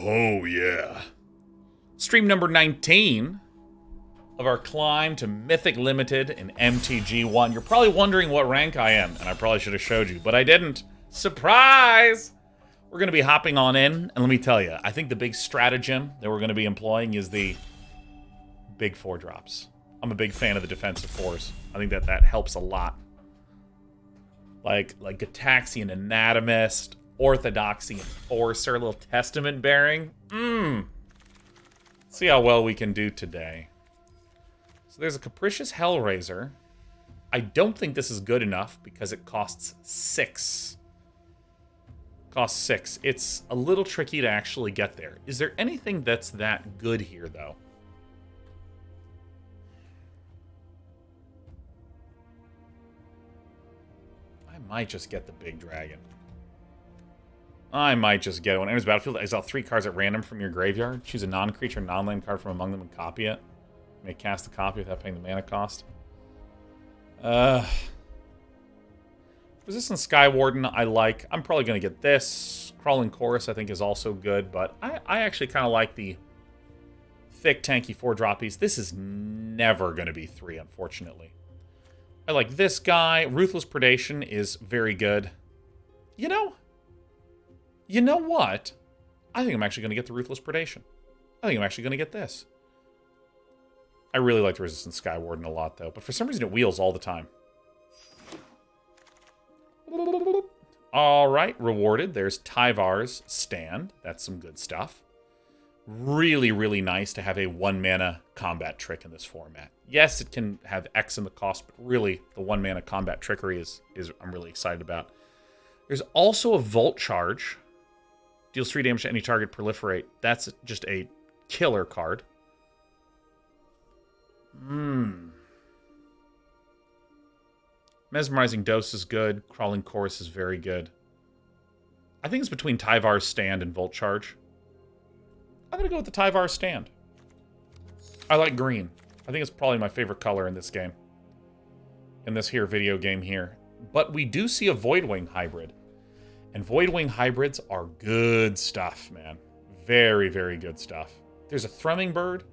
Oh, yeah. Stream number 19 of our climb to Mythic Limited in MTG ONE. You're probably wondering what rank I am, and I probably should have showed you, but I didn't. Surprise! We're going to be hopping on in, and let me tell you, I think the big stratagem that we're going to be employing is the big 4-drops. I'm a big fan of the defensive 4s. I think that helps a lot. Like Gataxian Anatomist, Orthodoxy Enforcer, a little Testament Bearing. See how well we can do today. So there's a Capricious Hellraiser. I don't think this is good enough because it costs 6. Costs 6. It's a little tricky to actually get there. Is there anything that's that good here, though? I might just get the big dragon. I might just get one. Enters battlefield, exile 3 cards at random from your graveyard. Choose a non-creature, non-land card from among them and copy it. You may cast the copy without paying the mana cost. Resistance Skywarden, I like. I'm probably going to get this. Crawling Chorus, I think, is also good, but I actually kind of like the thick, tanky 4-droppies. This is never going to be 3, unfortunately. I like this guy. Ruthless Predation is very good. You know what? I think I'm actually going to get the Ruthless Predation. I think I'm actually going to get this. I really like the Resistance Skywarden a lot, though, but for some reason it wheels all the time. Alright, rewarded. There's Tyvar's Stand. That's some good stuff. Really, really nice to have a 1-mana combat trick in this format. Yes, it can have X in the cost, but really, the 1-mana combat trickery is I'm really excited about. There's also a Volt Charge. Deals 3 damage to any target, proliferate. That's just a killer card. Mesmerizing Dose is good. Crawling Chorus is very good. I think it's between Tyvar's Stand and Volt Charge. I'm going to go with the Tyvar Stand. I like green. I think it's probably my favorite color in this game. In this here video game here. But we do see a Voidwing hybrid. And Voidwing hybrids are good stuff, man. Very, very good stuff. There's a Thrumming Bird.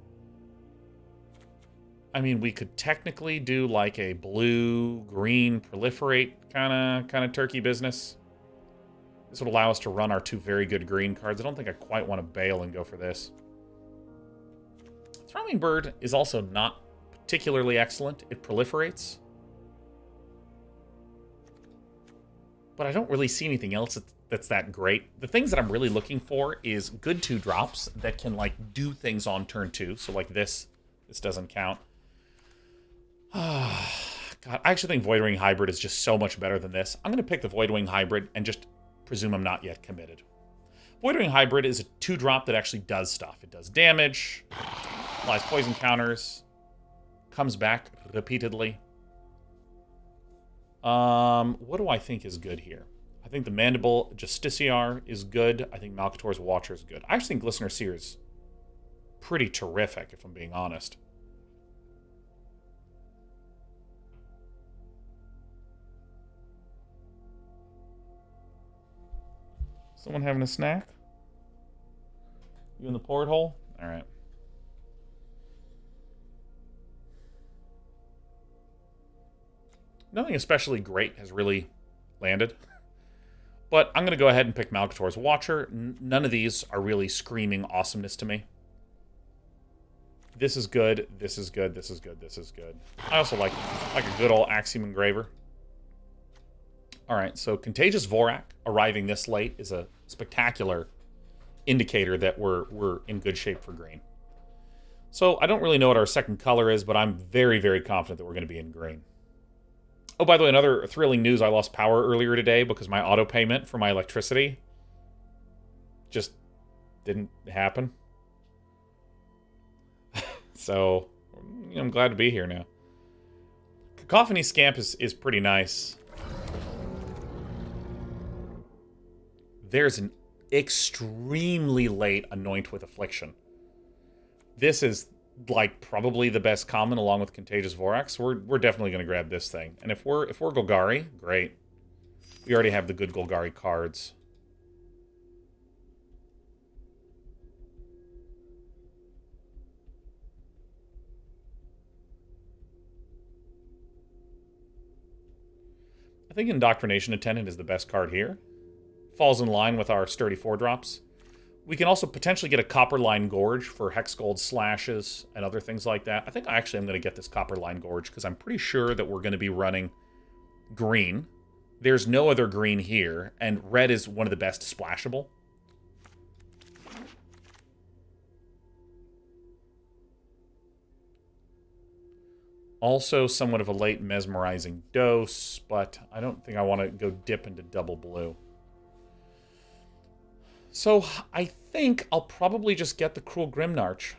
I mean, we could technically do like a blue-green proliferate kind of turkey business. This would allow us to run our 2 very good green cards. I don't think I quite want to bail and go for this. Thrumming Bird is also not particularly excellent. It proliferates. But I don't really see anything else that's that great. The things that I'm really looking for is good 2-drops that can, like, do things on turn 2. So, like this. This doesn't count. God, I actually think Voidwing Hybrid is just so much better than this. I'm going to pick the Voidwing Hybrid and just presume I'm not yet committed. Voidwing Hybrid is a 2-drop that actually does stuff. It does damage, applies poison counters, comes back repeatedly. What do I think is good here? I think the Mandible Justiciar is good. I think Malcator's Watcher is good. I actually think Glistener Seer is pretty terrific, if I'm being honest. Someone having a snack? You in the porthole? All right. Nothing especially great has really landed. But I'm going to go ahead and pick Malcator's Watcher. None of these are really screaming awesomeness to me. This is good. This is good. This is good. This is good. I also like a good old Axiom Engraver. All right, so Contagious Vorak arriving this late is a spectacular indicator that we're in good shape for green. So I don't really know what our second color is, but I'm very, very confident that we're going to be in green. Oh, by the way, another thrilling news, I lost power earlier today because my auto payment for my electricity just didn't happen. So I'm glad to be here now. Cacophony Scamp is pretty nice. There's an extremely late Anoint with Affliction. This is like probably the best common along with Contagious Vorax. We're definitely going to grab this thing. And if we're Golgari, great. We already have the good Golgari cards. I think Indoctrination Attendant is the best card here. Falls in line with our sturdy 4-drops. We can also potentially get a Copperline Gorge for Hex Gold Slashes and other things like that. I think I actually am going to get this Copperline Gorge because I'm pretty sure that we're going to be running green. There's no other green here, and red is one of the best splashable. Also somewhat of a late Mesmerizing Dose, but I don't think I want to go dip into double blue. So I think I'll probably just get the Cruel Grimnarch.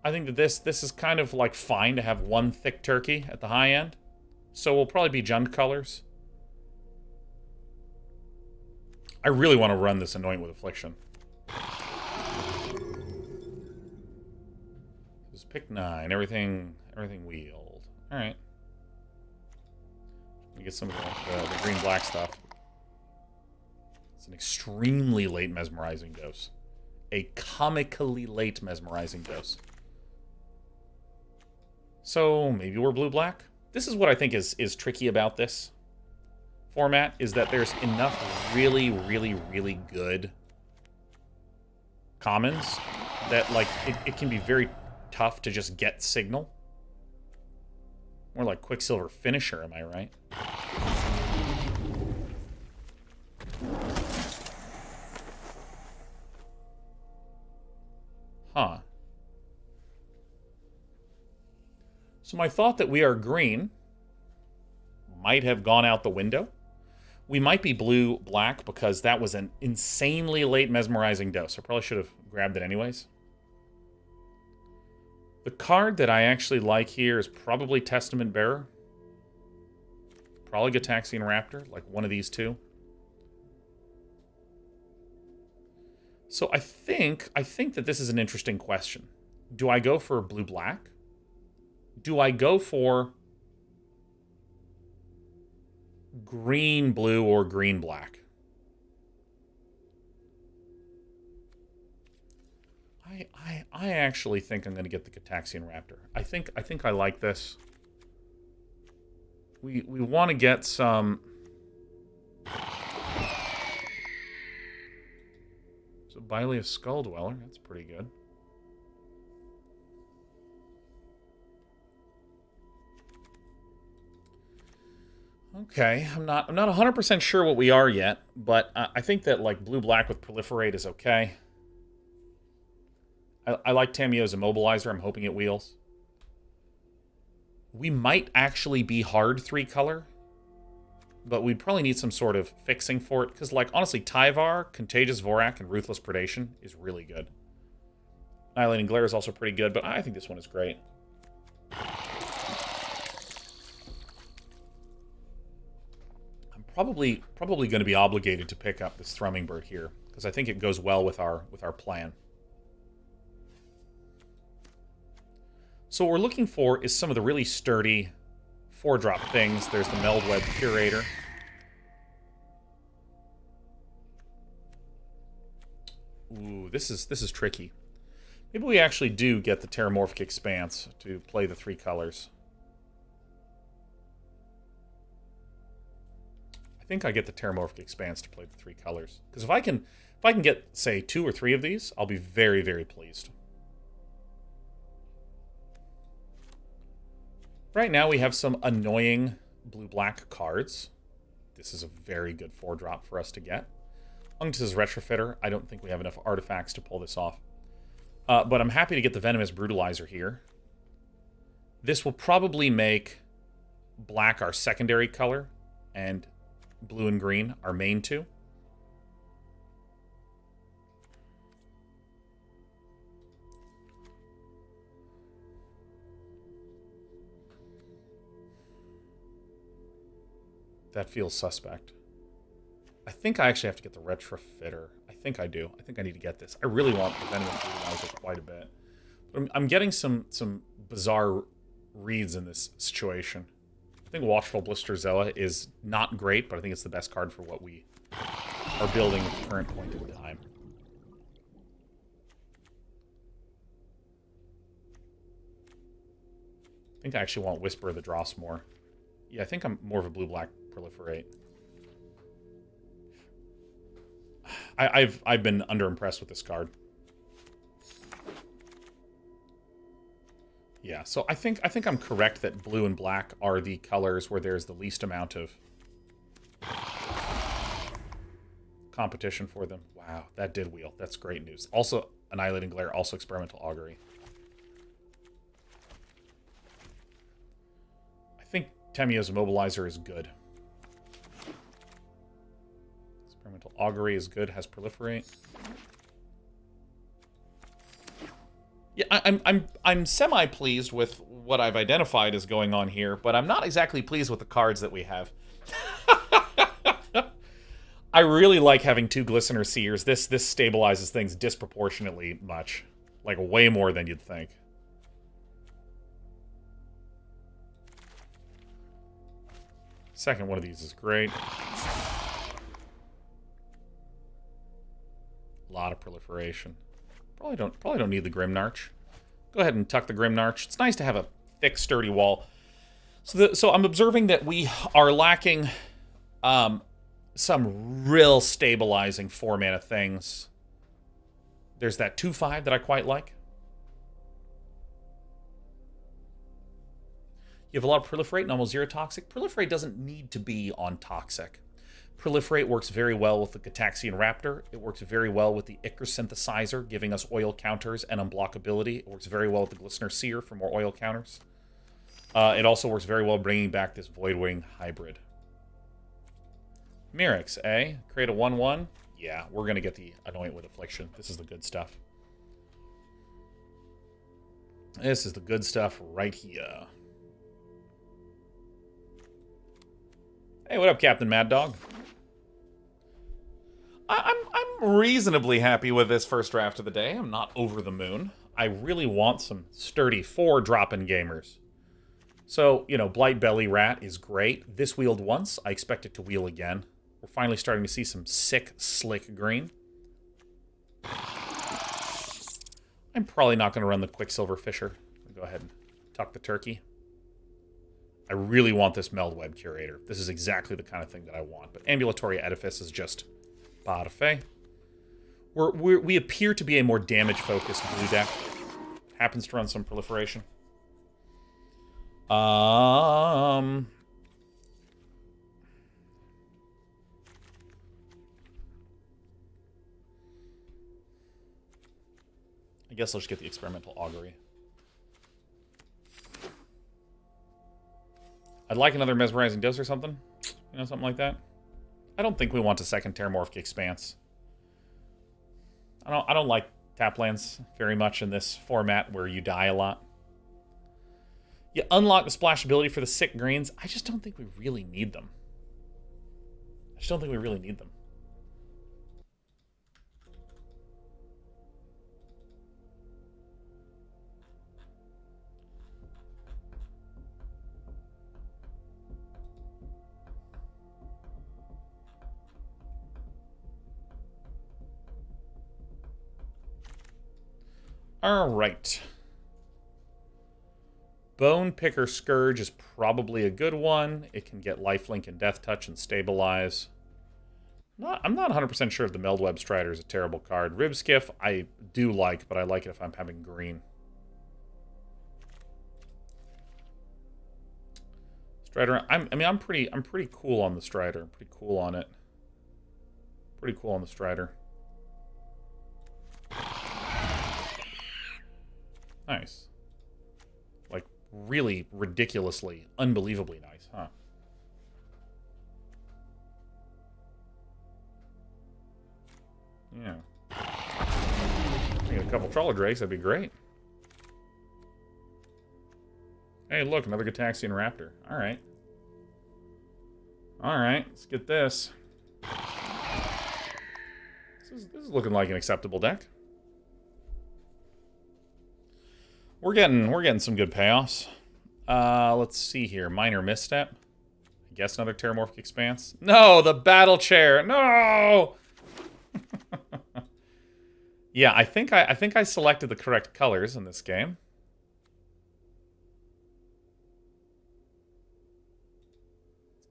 I think that this is kind of like fine to have one thick turkey at the high end. So we'll probably be Jund colors. I really want to run this Anoint with Affliction. Just pick 9. Everything wheeled. Alright. Let me get some of the green-black stuff. It's an extremely late Mesmerizing Dose. A comically late Mesmerizing Dose. So, maybe we're blue-black? This is what I think is tricky about this format, is that there's enough really, really, really good commons that, like, it can be very tough to just get signal. More like Quicksilver Finisher, am I right? Huh. So my thought that we are green might have gone out the window. We might be blue-black because that was an insanely late Mesmerizing Dose. I probably should have grabbed it anyways. The card that I actually like here is probably Testament Bearer. Probably Gataxian Raptor, like one of these two. So I think that this is an interesting question. Do I go for blue-black? Do I go for green-blue or green-black? I actually think I'm going to get the Gataxian Raptor. I think I like this. We want to get some. So Bylea Skull Dweller, that's pretty good. Okay, I'm not 100% sure what we are yet, but I think that like blue-black with Proliferate is okay. I like Tamiyo's Immobilizer. I'm hoping it wheels. We might actually be hard 3-color, but we'd probably need some sort of fixing for it, because, like, honestly, Tyvar, Contagious Vorak, and Ruthless Predation is really good. Annihilating Glare is also pretty good, but I think this one is great. I'm probably going to be obligated to pick up this Thrumming Bird here, because I think it goes well with our plan. So what we're looking for is some of the really sturdy 4-drop things. There's the Meldweb Curator. Ooh, this is tricky. Maybe we actually do get the Terramorphic Expanse to play the 3 colors. I think I get the Terramorphic Expanse to play the 3 colors. Because if I can get, say, 2 or 3 of these, I'll be very, very pleased. Right now we have some annoying blue-black cards. This is a very good 4-drop for us to get. Unctus's Retrofitter. I don't think we have enough artifacts to pull this off. But I'm happy to get the Venomous Brutalizer here. This will probably make black our secondary color, and blue and green our main 2. That feels suspect. I think I actually have to get the Retrofitter. I think I do. I think I need to get this. I really want the Venomous Brutalizer quite a bit. But I'm getting some bizarre reads in this situation. I think Watchful Blister Zoa is not great, but I think it's the best card for what we are building at the current point in time. I think I actually want Whisper of the Drossmore. Yeah, I think I'm more of a blue-black proliferate. I've been underimpressed with this card. Yeah, so I think I'm correct that blue and black are the colors where there's the least amount of competition for them. Wow, that did wheel. That's great news. Also, Annihilating Glare, also Experimental Augury. I think Temia's Immobilizer is good. Experimental Augury is good, has Proliferate. Yeah, I'm semi-pleased with what I've identified as going on here, but I'm not exactly pleased with the cards that we have. I really like having 2 Glistener Seers. This stabilizes things disproportionately much. Like, way more than you'd think. Second one of these is great. A lot of proliferation. Probably don't need the Grimnarch. Go ahead and tuck the Grimnarch. It's nice to have a thick, sturdy wall. So I'm observing that we are lacking some real stabilizing 4-mana things. There's that 2/5 that I quite like. You have a lot of Proliferate and almost 0 Toxic. Proliferate doesn't need to be on Toxic. Proliferate works very well with the Gataxian Raptor. It works very well with the Ichor Synthesizer, giving us oil counters and unblockability. It works very well with the Glistener Seer for more oil counters. It also works very well bringing back this Voidwing hybrid. Myrics, eh? Create a 1/1? Yeah, we're going to get the Anoint with Affliction. This is the good stuff. This is the good stuff right here. Hey, what up, Captain Mad Dog? I'm reasonably happy with this first draft of the day. I'm not over the moon. I really want some sturdy 4-dropping gamers. So, you know, Blight Belly Rat is great. This wheeled once. I expect it to wheel again. We're finally starting to see some sick, slick green. I'm probably not going to run the Quicksilver Fisher. I'll go ahead and tuck the turkey. I really want this Meldweb Curator. This is exactly the kind of thing that I want. But Ambulatory Edifice is just parfait. We appear to be a more damage-focused blue deck. Happens to run some proliferation. I guess I'll just get the Experimental Augury. I'd like another Mesmerizing Dose or something. You know, something like that. I don't think we want a second Terramorphic Expanse. I don't like tap lands very much in this format where you die a lot. You unlock the splashability for the sick greens. I just don't think we really need them. All right. Bone Picker Scourge is probably a good one. It can get Lifelink and Death Touch and stabilize. I'm not 100% sure if the Meldweb Strider is a terrible card. Ribskiff I do like, but I like it if I'm having green. Strider, I'm pretty cool on the Strider. I'm pretty cool on it. Pretty cool on the Strider. Nice. Like, really ridiculously, unbelievably nice, huh? Yeah. Get a couple Trawler Drakes, that'd be great. Hey, look, another Gataxian Raptor. Alright. Alright, let's get this. This is looking like an acceptable deck. We're getting some good payoffs. Let's see here. Minor Misstep. I guess another Terramorphic Expanse. No, the Battle Chair. No. Yeah, I think I selected the correct colors in this game.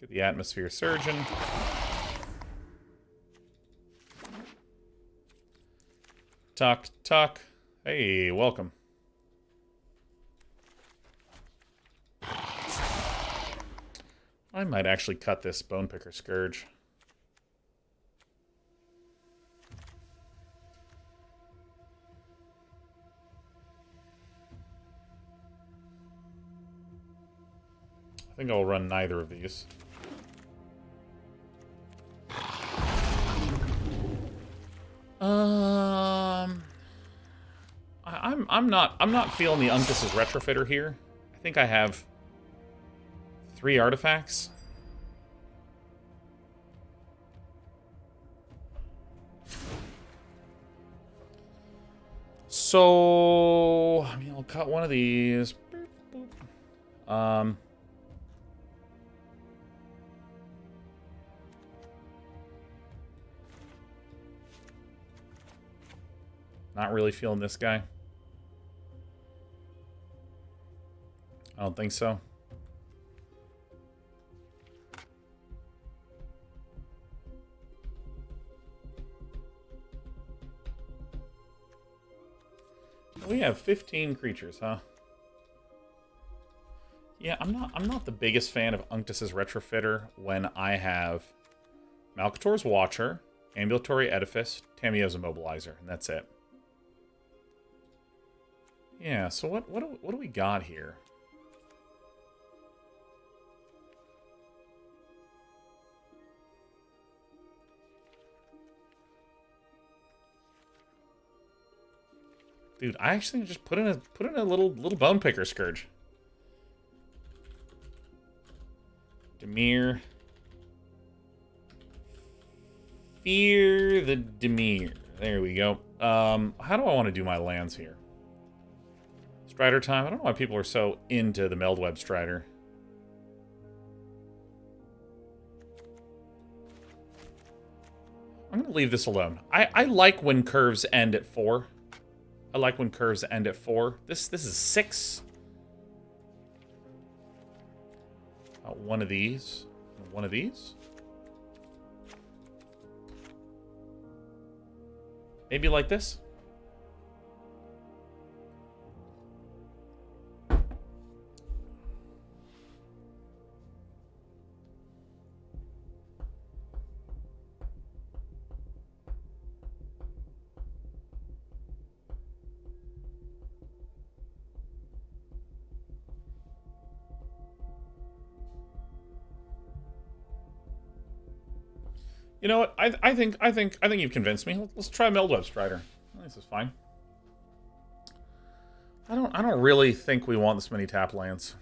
Get the Atmosphere Surgeon. Tuck, tuck. Hey, welcome. I might actually cut this Bone Picker Scourge. I think I'll run neither of these. I'm not feeling the Unctus's Retrofitter here. I think I have 3 artifacts. So I mean, I'll cut one of these. Not really feeling this guy. I don't think so. We have 15 creatures, huh? Yeah, I'm not the biggest fan of Unctus's Retrofitter when I have Malcator's Watcher, Ambulatory Edifice, Tamiyo's Immobilizer, and that's it. Yeah, so what do we got here? Dude, I actually just put in a little Bone Picker Scourge. Dimir. Fear the Dimir. There we go. How do I want to do my lands here? Strider time. I don't know why people are so into the Meldweb Strider. I'm going to leave this alone. I like when curves end at 4. I like when curves end at 4. This is 6. One of these. One of these. Maybe like this. You know what? I think you've convinced me. Let's try Meldweb Strider. This is fine. I don't really think we want this many tap lands.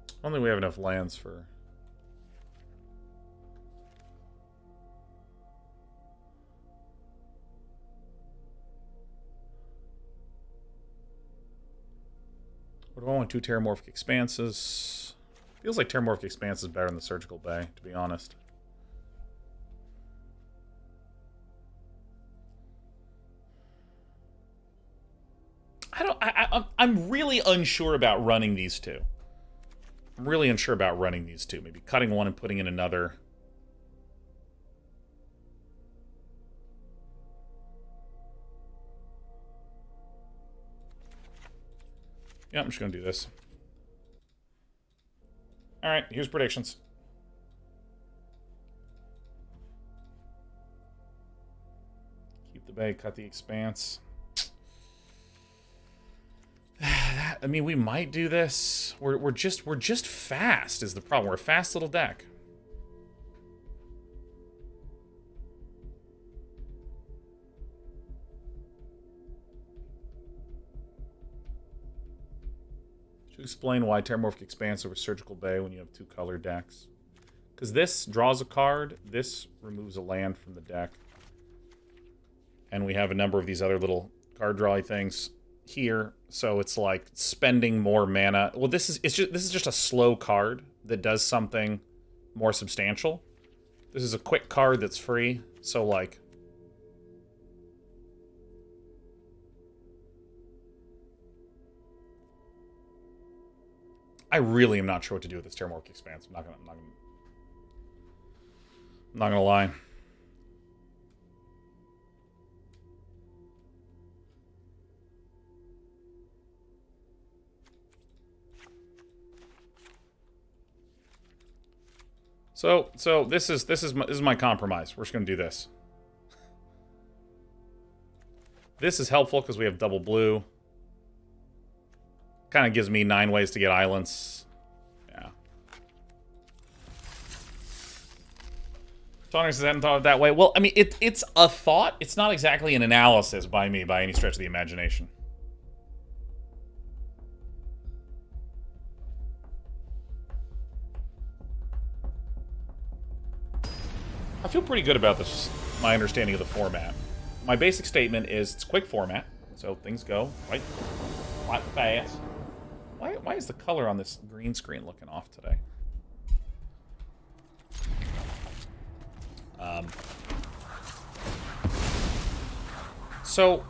I don't think we have enough lands for... What do I want? 2 Terramorphic Expanses. Feels like Terramorphic Expanse is better than the Surgical Bay, to be honest. I'm really unsure about running these two. I'm really unsure about running these two. Maybe cutting one and putting in another. Yeah, I'm just going to do this. All right, here's predictions. Keep the bay, cut the expanse. I mean, we might do this. We're just fast is the problem. We're a fast little deck. To explain why Terramorphic Expanse over Surgical Bay when you have 2 color decks. Because this draws a card, this removes a land from the deck. And we have a number of these other little card drawy things here, so it's like spending more mana. Well, this is just a slow card that does something more substantial. This is a quick card that's free, so, like... I really am not sure what to do with this Terramorphic Expanse. I'm not gonna lie. So this is my compromise. We're just gonna do this. This is helpful because we have double blue. Kind of gives me 9 ways to get islands. Yeah. Tonix says I hadn't thought of it that way. Well, I mean, it's a thought. It's not exactly an analysis by me by any stretch of the imagination. I feel pretty good about this, my understanding of the format. My basic statement is it's a quick format, so things go quite fast. Why is the color on this green screen looking off today? So,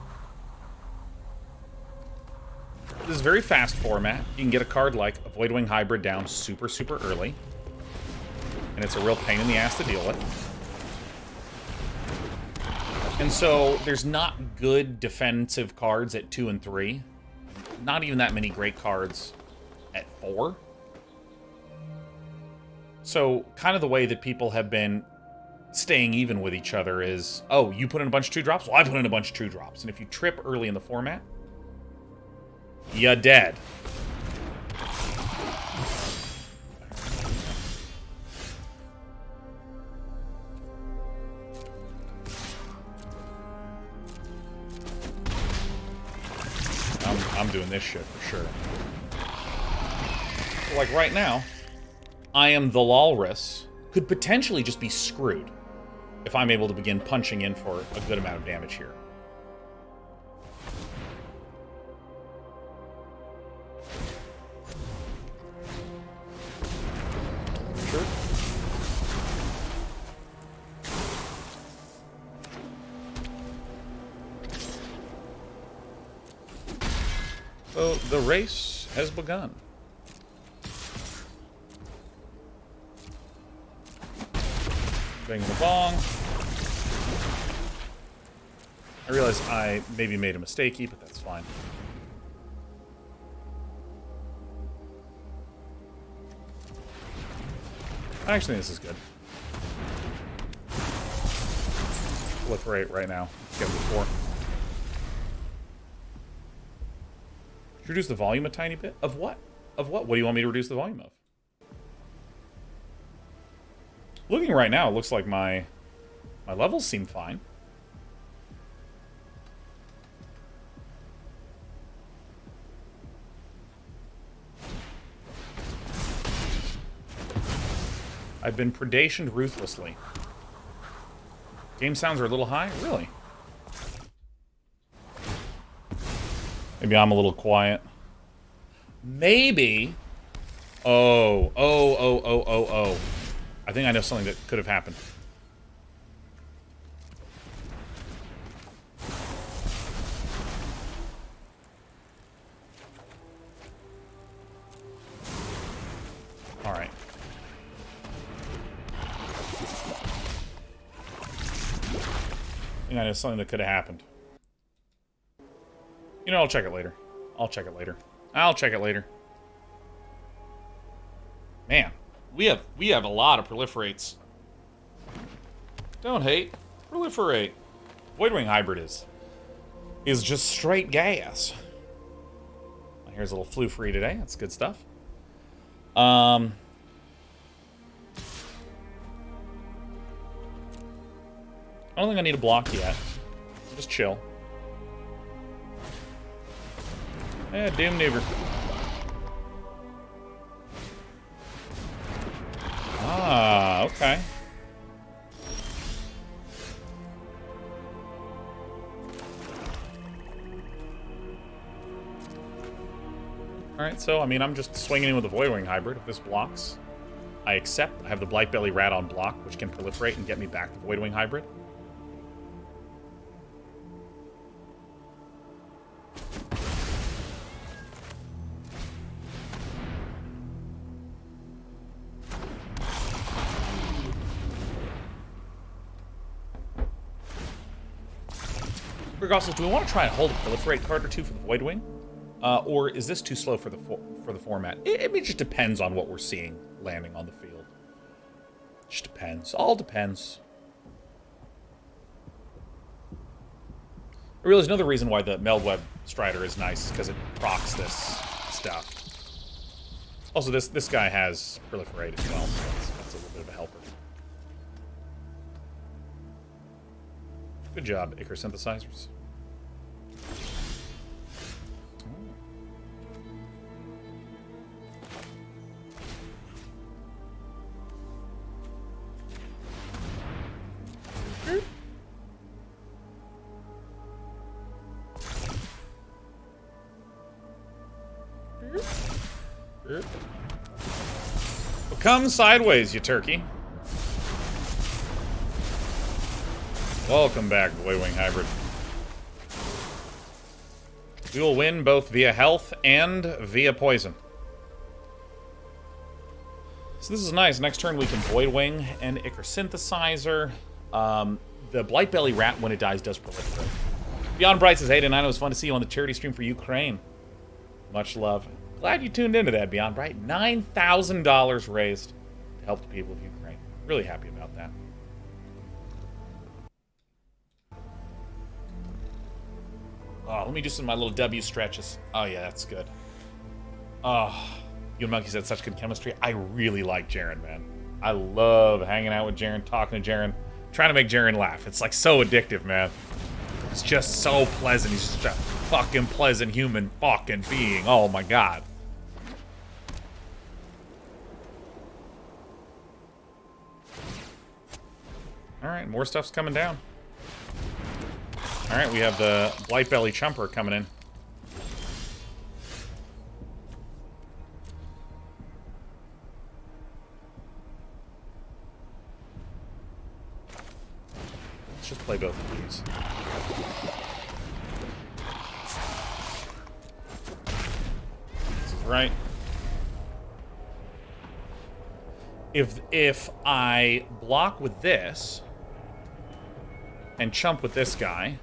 this is very fast format. You can get a card like a Voidwing Hybrid down super, super early. And it's a real pain in the ass to deal with. And so, there's not good defensive cards at 2 and 3. Not even that many great cards at 4. So, kind of the way that people have been staying even with each other is, oh, you put in a bunch of 2-drops? Well, I put in a bunch of 2-drops. And if you trip early in the format, you're dead. I'm doing this shit for sure. Like right now, I am the Walrus. Could potentially just be screwed if I'm able to begin punching in for a good amount of damage here. Sure. So the race has begun. Bang the bong. I realize I maybe made a mistakey, but that's fine. I actually think this is good. Proliferate right now. Get before. Reduce the volume a tiny bit? Of what? Of what? What do you want me to reduce the volume of? Looking right now, it looks like my levels seem fine. I've been predationed ruthlessly. Game sounds are a little high? Really? Maybe I'm a little quiet. Maybe. Oh. I think I know something that could have happened. All right. I think I know something that could have happened. You know, I'll check it later. I'll check it later. Man, we have a lot of proliferates. Don't hate. Proliferate. Voidwing Hybrid is just straight gas. Here's a little flu free today. That's good stuff. I don't think I need a block yet. Just chill. Yeah, Doom Neighbor. Ah, okay. Alright, so, I mean, I'm just swinging in with a Voidwing Hybrid if this blocks. I accept. I have the Blightbelly Rat on block, which can proliferate and get me back to Voidwing Hybrid. Regardless, do we want to try and hold a Proliferate card or two for the Voidwing? Or is this too slow for the format? It just depends on what we're seeing landing on the field. Just depends. All depends. I realize another reason why the Meldweb Strider is nice is because it procs this stuff. Also, this guy has Proliferate as well, so that's a little bit of a helper. Good job, Ichor Synthesizers. Well, come sideways, you turkey. Welcome back, Voidwing Hybrid. We will win both via health and via poison. So this is nice. Next turn we can Voidwing and Ichor Synthesizer. The Blightbelly Rat, when it dies, does proliferate. Beyond Bright says, hey, tonight it was fun to see you on the charity stream for Ukraine. Much love. Glad you tuned into that, Beyond Bright. $9,000 raised to help the people of Ukraine. Really happy about that. Oh, let me do some of my little W stretches. Oh, yeah, that's good. Oh, you and Monkeys had such good chemistry. I really like Jaren, man. I love hanging out with Jaren, talking to Jaren, trying to make Jaren laugh. It's like so addictive, man. It's just so pleasant. He's just a fucking pleasant human fucking being. Oh, my God. All right, more stuff's coming down. All right, we have the Blightbelly Chumper coming in. Let's just play both of these. This is right. If I block with this and chump with this guy,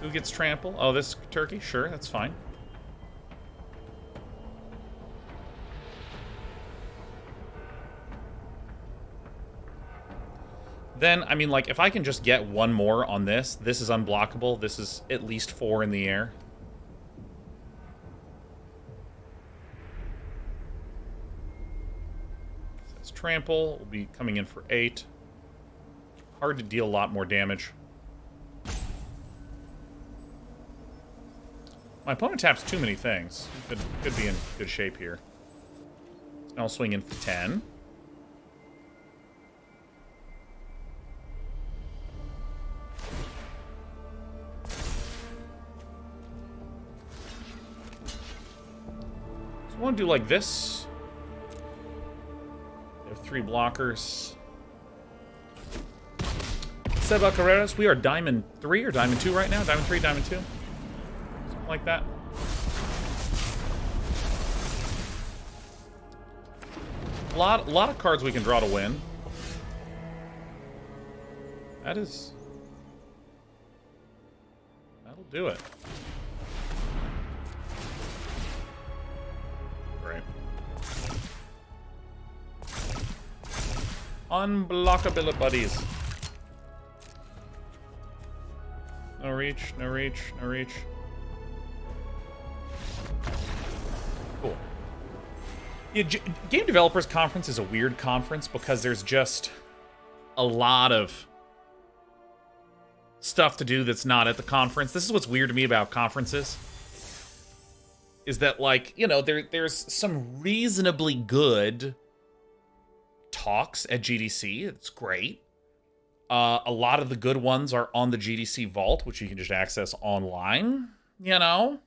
who gets trample? Oh, this turkey? Sure, that's fine. Then, I mean, like, if I can just get one more on this, this is unblockable. This is at least 4 in the air. So this trample will be coming in for 8. Hard to deal a lot more damage. My opponent taps too many things. Could be in good shape here. I'll swing in for 10. So I want to do like this. We have 3 blockers. Seba Carreras, we are Diamond 3 or Diamond 2 right now? Diamond 3, Diamond 2? Like that. A lot of cards we can draw to win. That'll do it. Great. Unblockable buddies. No reach, no reach, no reach. Cool. Yeah, Game Developers Conference is a weird conference because there's just a lot of stuff to do that's not at the conference. This is what's weird to me about conferences. Is that, like, you know, there's some reasonably good talks at GDC. It's great. A lot of the good ones are on the GDC Vault, which you can just access online, you know?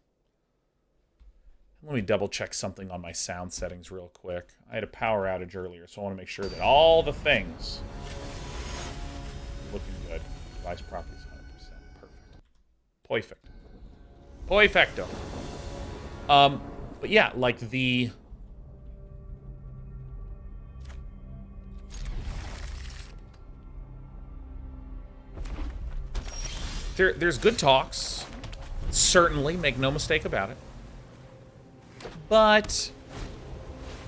Let me double check something on my sound settings real quick. I had a power outage earlier, so I want to make sure that all the things are looking good. Device properties 100%. Perfect. Perfecto. But yeah, like there's good talks. Certainly, make no mistake about it. But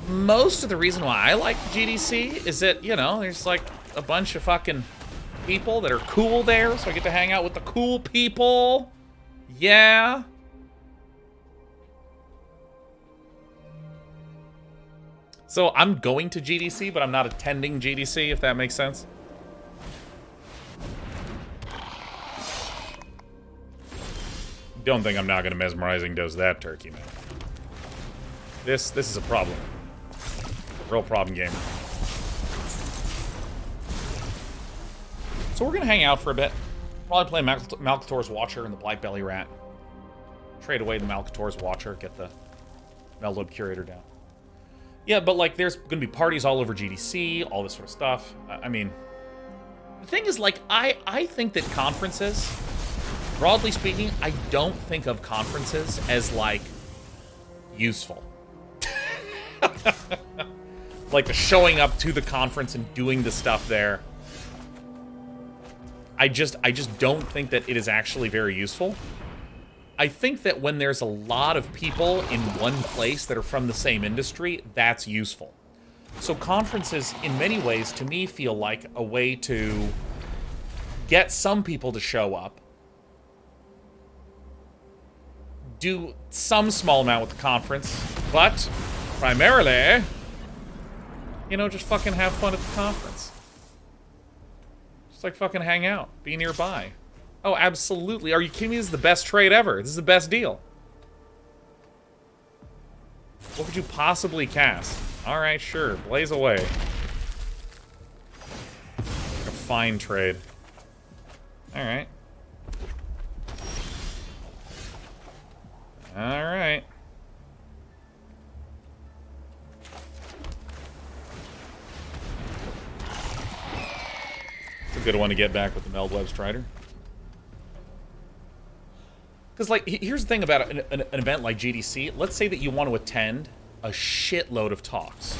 most of the reason why I like GDC is that, you know, there's like a bunch of fucking people that are cool there, so I get to hang out with the cool people. Yeah. So I'm going to GDC, but I'm not attending GDC, if that makes sense. Don't think I'm not going to mesmerizing dose that turkey, man. This is a problem. Real problem game. So we're going to hang out for a bit. Probably play Malcator's Watcher and the Blight Belly Rat. Trade away the Malcator's Watcher, get the Meldub Curator down. Yeah, but like there's going to be parties all over GDC, all this sort of stuff. I mean, the thing is, like, I think that conferences, broadly speaking, I don't think of conferences as, like, useful. Like, the showing up to the conference and doing the stuff there. I just don't think that it is actually very useful. I think that when there's a lot of people in one place that are from the same industry, that's useful. So conferences, in many ways, to me, feel like a way to get some people to show up, do some small amount with the conference, but primarily, you know, just fucking have fun at the conference. Just like fucking hang out, be nearby. Oh, absolutely. Are you kidding me? This is the best trade ever. This is the best deal. What could you possibly cast? All right, sure. Blaze away. Like a fine trade. All right. All right. It's a good one to get back with the Meldweb Strider. Because, like, here's the thing about an event like GDC. Let's say that you want to attend a shitload of talks.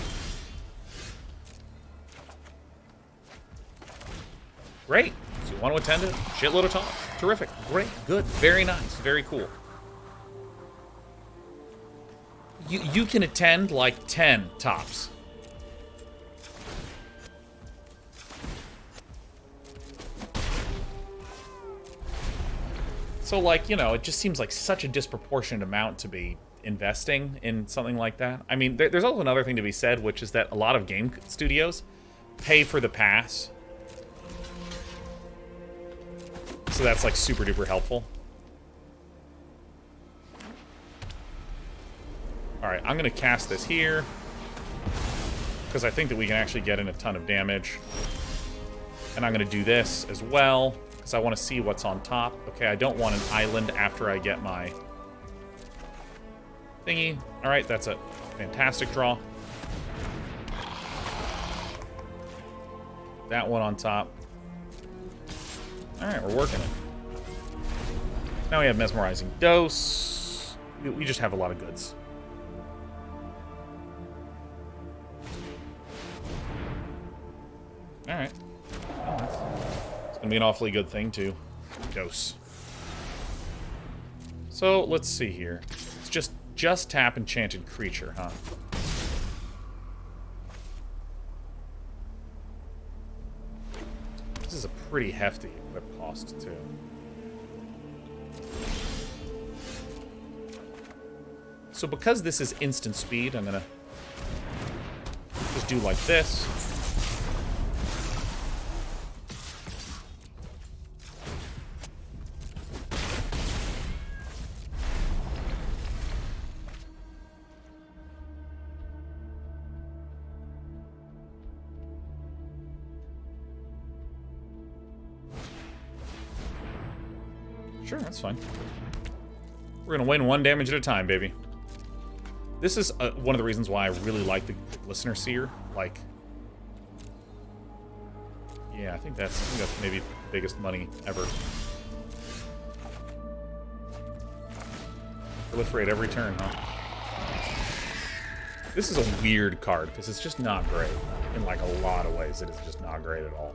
Great. So you want to attend a shitload of talks. Terrific. Great. Good. Very nice. Very cool. You can attend, like, 10 tops. So, like, you know, it just seems like such a disproportionate amount to be investing in something like that. I mean, there's also another thing to be said, which is that a lot of game studios pay for the pass. So that's, like, super duper helpful. Alright, I'm going to cast this here, because I think that we can actually get in a ton of damage. And I'm going to do this as well, because I want to see what's on top. Okay, I don't want an island after I get my thingy. Alright, that's a fantastic draw. That one on top. Alright, we're working it. Now we have Mesmerizing Dose. We just have a lot of goods. Alright. It's gonna be an awfully good thing to dose. So, let's see here. It's just tap Enchanted Creature, huh? This is a pretty hefty equip cost, too. So because this is instant speed, I'm gonna just do like this. Sure, that's fine. We're gonna win one damage at a time, baby. This is one of the reasons why I really like the Listener Seer. Like, yeah, I think that's maybe the biggest money ever. Proliferate every turn, huh? This is a weird card, because it's just not great. In, like, a lot of ways, it is just not great at all.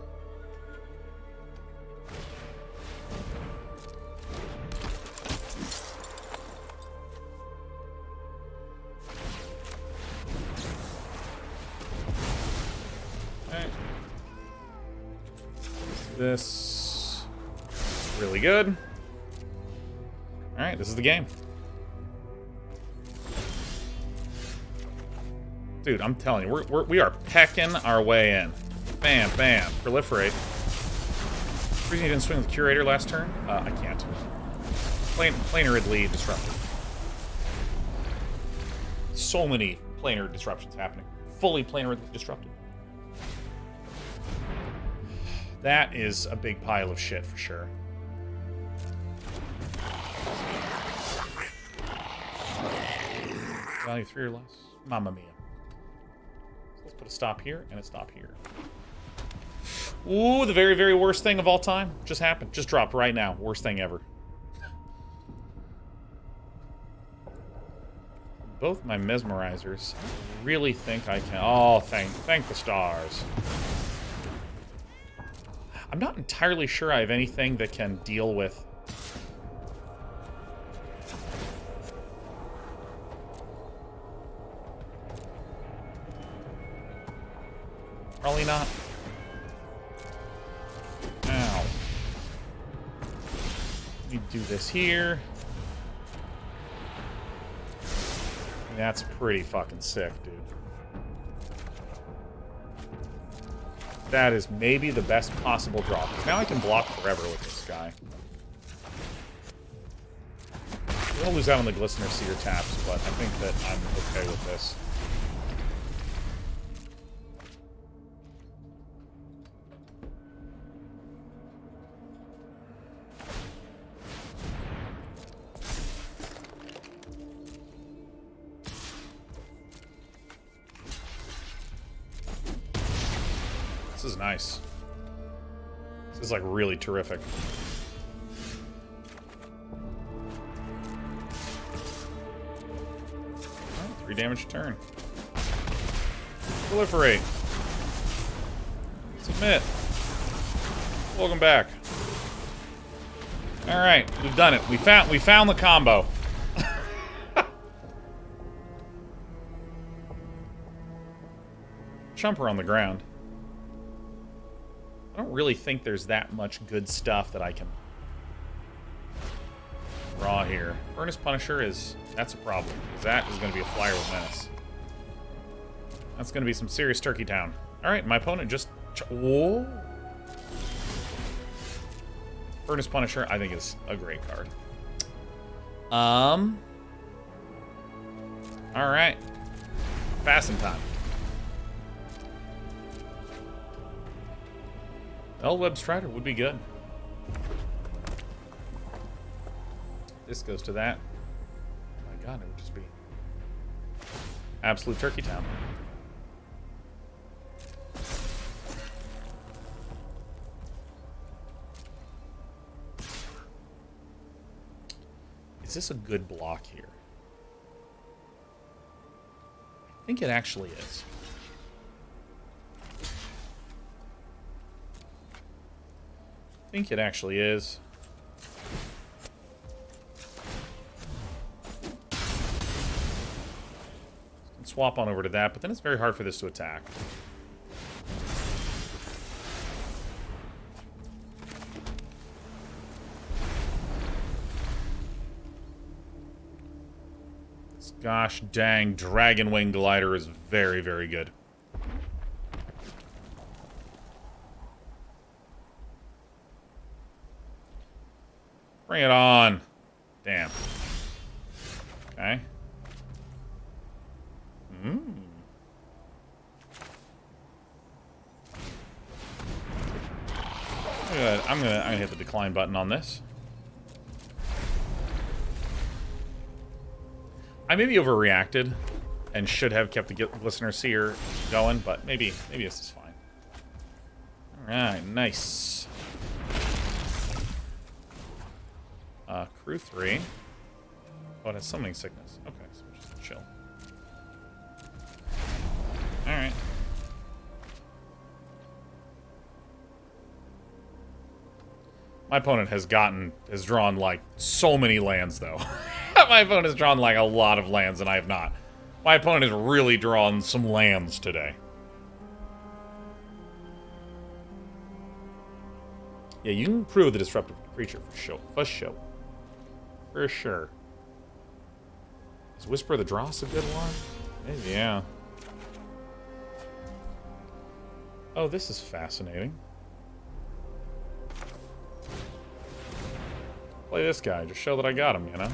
Alright. This is really good. Alright, this is the game. Dude, I'm telling you, we are pecking our way in. Bam, bam. Proliferate. Reason you didn't swing with the Curator last turn? I can't. Planeridly disrupted. So many planar disruptions happening. Fully planeridly disrupted. That is a big pile of shit for sure. Value 3 or less. Mamma mia. Let's put a stop here and a stop here. Ooh, the very, very worst thing of all time just happened. Just dropped right now. Worst thing ever. Both my mesmerizers. I really think I can. Oh, thank the stars. I'm not entirely sure I have anything that can deal with. Probably not. Ow. Let me do this here. That's pretty fucking sick, dude. That is maybe the best possible draw. Now I can block forever with this guy. I'm gonna lose out on the Glistener Seer taps, but I think that I'm okay with this. This is nice. This is like really terrific. Right, 3 damage a turn. Proliferate. Submit. Welcome back. All right, we've done it. We found the combo. Chumper on the ground. I don't really think there's that much good stuff that I can draw here. Furnace Punisher that's a problem. That is going to be a flyer with menace. That's going to be some serious Turkey Town. Alright, my opponent just... Whoa! Furnace Punisher, I think, is a great card. Alright. Passing time. Web Strider would be good. This goes to that. Oh my god, it would just be absolute Turkey Town. Is this a good block here? I think it actually is. I think it actually is. Swap on over to that, but then it's very hard for this to attack. This gosh dang Dragon Wing Glider is very, very good. Bring it on. Damn. Okay. Good. I'm gonna hit the decline button on this. I maybe overreacted and should have kept the Glistener Seer going, but maybe this is fine. Alright, nice. Crew 3. Oh, it has summoning sickness. Okay, so we're just chill. Alright. My opponent has drawn like so many lands though. My opponent has drawn like a lot of lands and I have not. My opponent has really drawn some lands today. Yeah, you can improve the disruptive creature for sure. For sure. For sure. Is Whisper of the Dross a good one? Maybe, yeah. Oh, this is fascinating. Play this guy, just show that I got him, you know?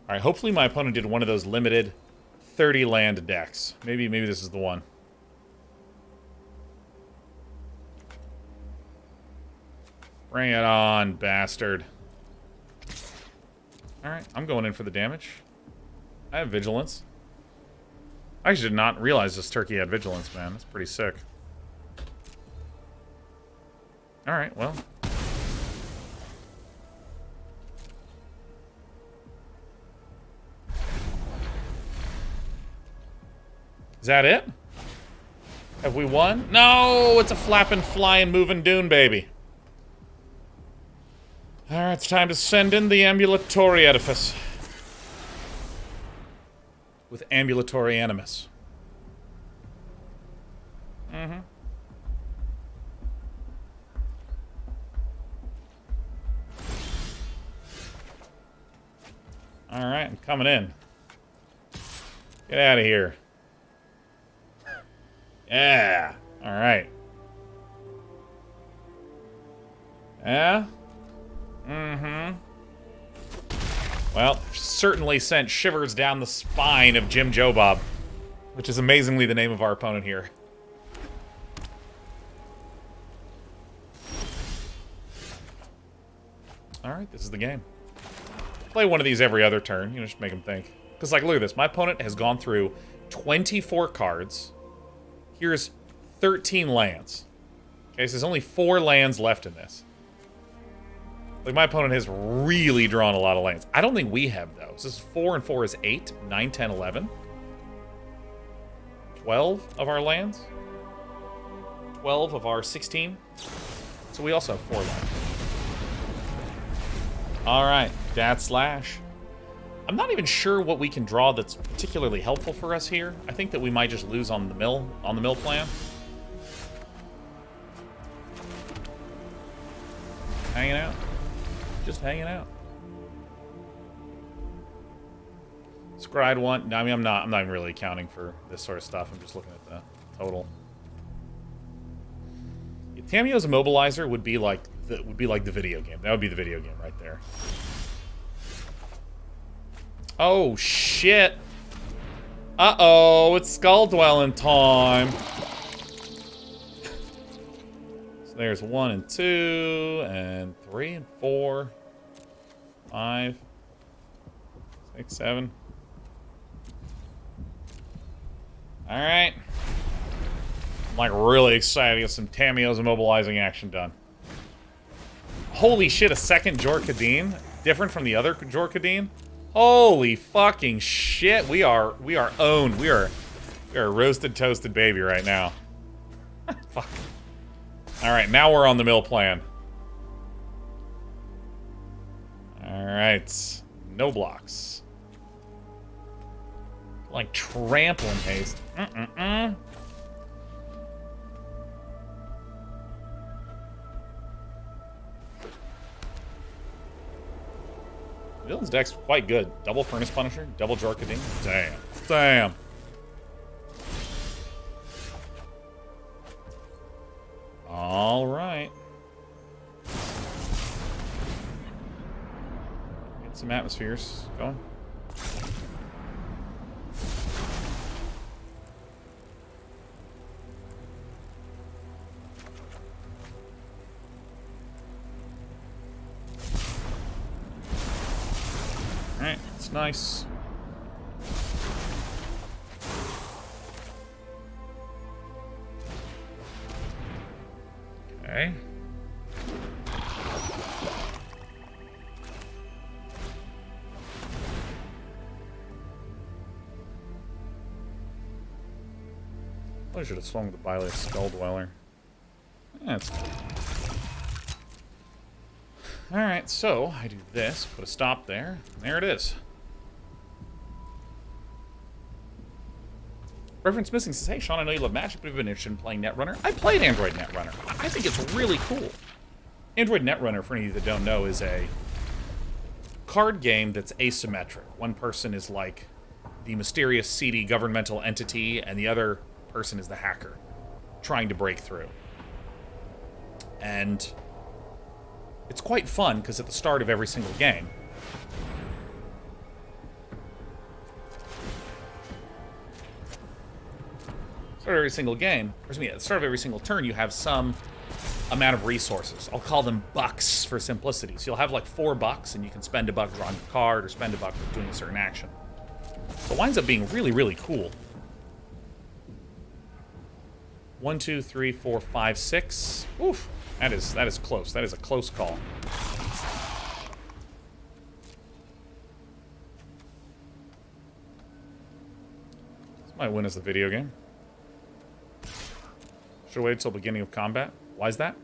Alright, hopefully my opponent did one of those limited 30 land decks. Maybe this is the one. Bring it on, bastard. Alright, I'm going in for the damage. I have Vigilance. I actually did not realize this turkey had Vigilance, man. That's pretty sick. Alright, well. Is that it? Have we won? No! It's a flapping, flying, moving dune, baby. Alright, it's time to send in the ambulatory edifice. With ambulatory animus. Mm-hmm. Alright, I'm coming in. Get out of here. Yeah. Alright. Yeah? Mm-hmm. Well, certainly sent shivers down the spine of Jim Joe Bob, which is amazingly the name of our opponent here. Alright, this is the game. Play one of these every other turn, you know, just make them think. Because, like, look at this. My opponent has gone through 24 cards. Here's 13 lands. Okay, so there's only 4 lands left in this. Like, my opponent has really drawn a lot of lands. I don't think we have, though. So this is 4 and 4 is 8, 9, 10, 11. 12 of our lands. 12 of our 16. So we also have 4 lands. Alright, Dat Slash. I'm not even sure what we can draw that's particularly helpful for us here. I think that we might just lose on the mill plan. Hanging out. Just hanging out. Scryed one. No, I mean, I'm not even really accounting for this sort of stuff. I'm just looking at the total. Yeah, Tamiyo's Immobilizer would be like the video game. That would be the video game right there. Oh shit! Uh-oh, it's Skull Dwelling time. So there's 1 and 2 and 3 and 4, 5, 6, 7. All right. I'm like really excited to get some Tamiyo's Immobilizing action done. Holy shit! A second Jor-Kadeen, different from the other Jor-Kadeen. Holy fucking shit! We are owned. We are a roasted, toasted baby right now. Fuck. All right, now we're on the mill plan. All right, no blocks. Like trampling haste. Villain's deck's quite good. Double Furnace Punisher, double Jor-Kadeen. Damn. Damn. All right. some atmospheres going. Alright, that's nice. Okay. I should have swung the Bile Skull Dweller. That's good. Alright, so I do this, put a stop there, and there it is. Reference Missing says, hey Sean, I know you love Magic, but have you been interested in playing Netrunner? I played Android Netrunner. I think it's really cool. Android Netrunner, for any of you that don't know, is a card game that's asymmetric. One person is like the mysterious, seedy governmental entity, and the other person is the hacker trying to break through. And it's quite fun, because at the start of every single game, at the start of every single turn, you have some amount of resources. I'll call them bucks for simplicity. So you'll have like 4 bucks, and you can spend a buck drawing a card, or spend a buck doing a certain action. So it winds up being really, really cool. 1, 2, 3, 4, 5, 6. Oof. That is close. That is a close call. This might win as a video game. Should have waited till beginning of combat. Why is that?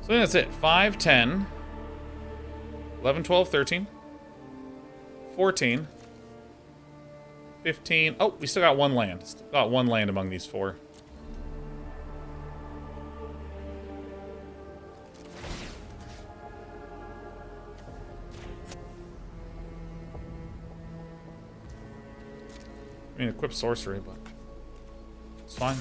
So that's it. 5, 10, 11, 12, 13, 14, 15. Oh, we still got 1 land. Still got 1 land among these 4. I mean, equip sorcery, but it's fine.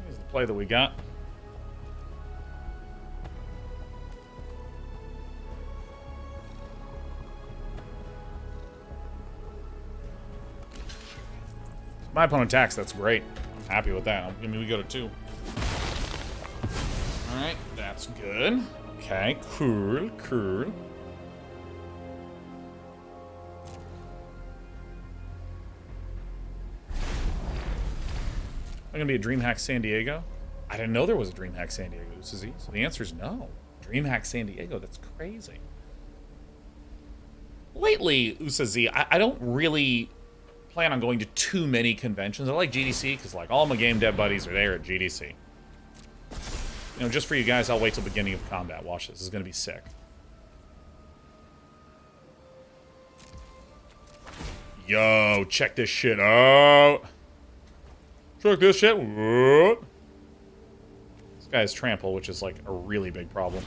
Here's the play that we got. My opponent attacks, that's great. I'm happy with that. I mean, we go to 2. Alright, that's good. Okay, cool, cool. Am I gonna be a DreamHack San Diego? I didn't know there was a DreamHack San Diego. So the answer is no. DreamHack San Diego, that's crazy. Lately, Usazi, I don't really plan on going to too many conventions. I like GDC because like all my game dev buddies are there at GDC. You know, just for you guys, I'll wait till beginning of combat. Watch this. This is going to be sick. Yo, check this shit out. Check this shit. What? This guy has trample, which is like a really big problem.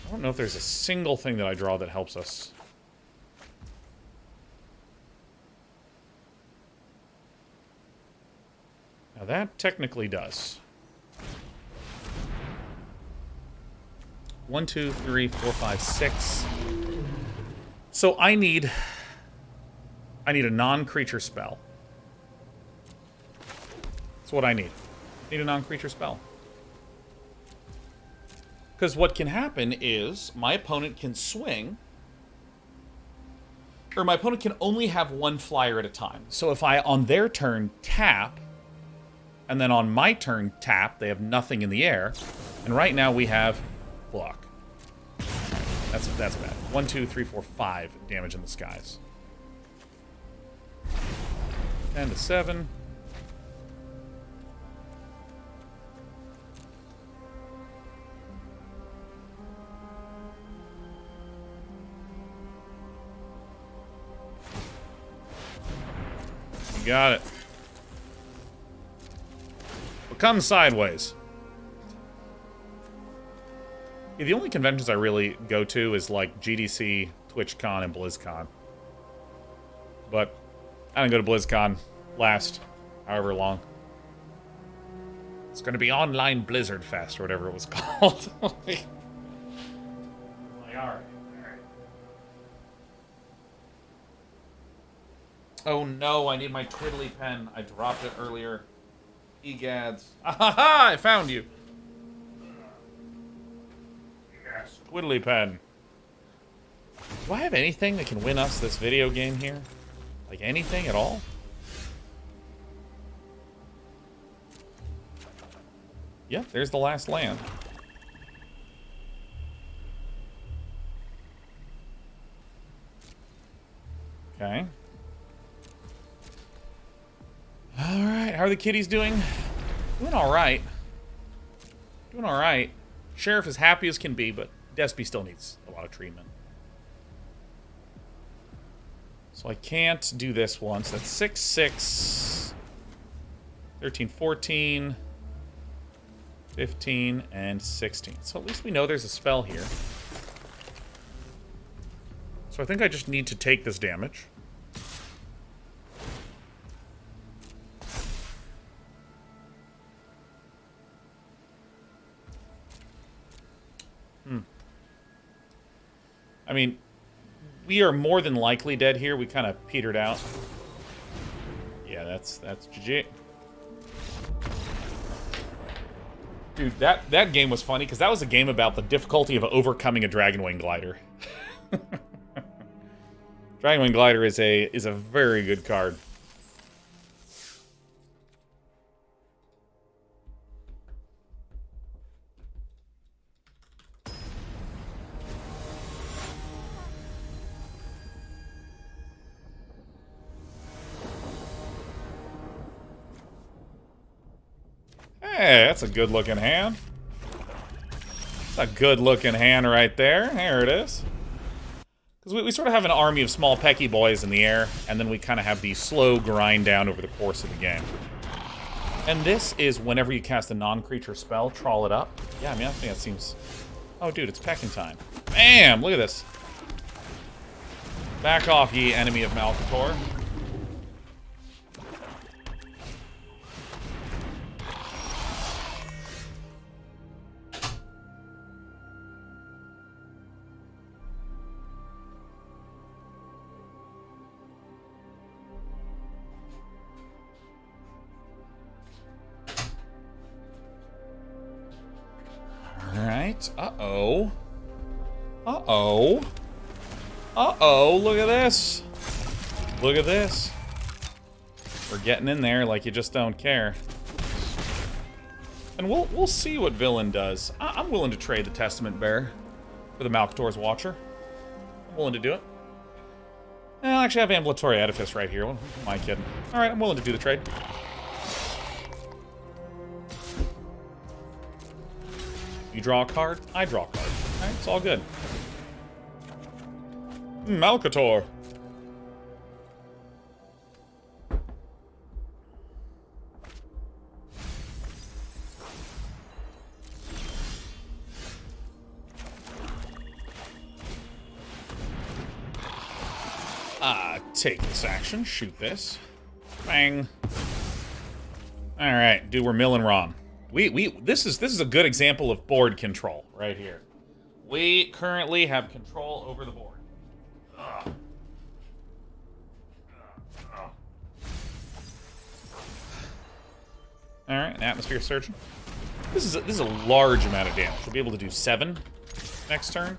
I don't know if there's a single thing that I draw that helps us. Now that technically does. 1, 2, 3, 4, 5, 6. So I need a non-creature spell. That's what I need. I need a non-creature spell. Because what can happen is my opponent can swing, or my opponent can only have 1 flyer at a time. So if I, on their turn, tap, and then on my turn, tap, they have nothing in the air. And right now we have block. That's bad. 1, 2, 3, 4, 5 damage in the skies. 10 to 7. You got it. But come sideways. Yeah, the only conventions I really go to is like GDC, TwitchCon, and BlizzCon. But I didn't go to BlizzCon last however long. It's going to be online Blizzard Fest or whatever it was called. Like, alright. Oh no, I need my twiddly pen. I dropped it earlier. Egads. Ahaha! I found you. Yes, twiddly pen. Do I have anything that can win us this video game here? Like anything at all? Yep, there's the last land. Okay. Alright, how are the kitties doing? Doing alright. Doing alright. Sheriff is happy as can be, but Despy still needs a lot of treatment. So I can't do this once. That's 6, 6, 13, 14, 15, and 16. So at least we know there's a spell here. So I think I just need to take this damage. I mean, we are more than likely dead here. We kind of petered out. Yeah, that's GG. Dude, that game was funny, because that was a game about the difficulty of overcoming a Dragonwing Glider. Dragonwing Glider is a very good card. Hey, that's a good-looking hand. That's a good-looking hand right there. There it is. Because we sort of have an army of small pecky boys in the air, and then we kind of have the slow grind down over the course of the game. And this is whenever you cast a non-creature spell, trawl it up. Yeah, I mean, I think that seems... Oh, dude, it's pecking time. Bam! Look at this. Back off, ye enemy of Malcator. Alright. Uh-oh. Uh-oh. Uh-oh, look at this. Look at this. We're getting in there like you just don't care. And we'll see what Villain does. I'm willing to trade the Testament Bearer for the Malcator's Watcher. I'm willing to do it. Well, I actually have Ambulatory Edifice right here. What am I kidding? Alright, I'm willing to do the trade. You draw a card, I draw a card. Alright, it's all good. Malcator. Take this action, shoot this. Bang. Alright, dude, we're milling Rom. This is a good example of board control right here. We currently have control over the board. Alright, Atmosphere Surgeon. This is a large amount of damage. We'll be able to do 7 next turn.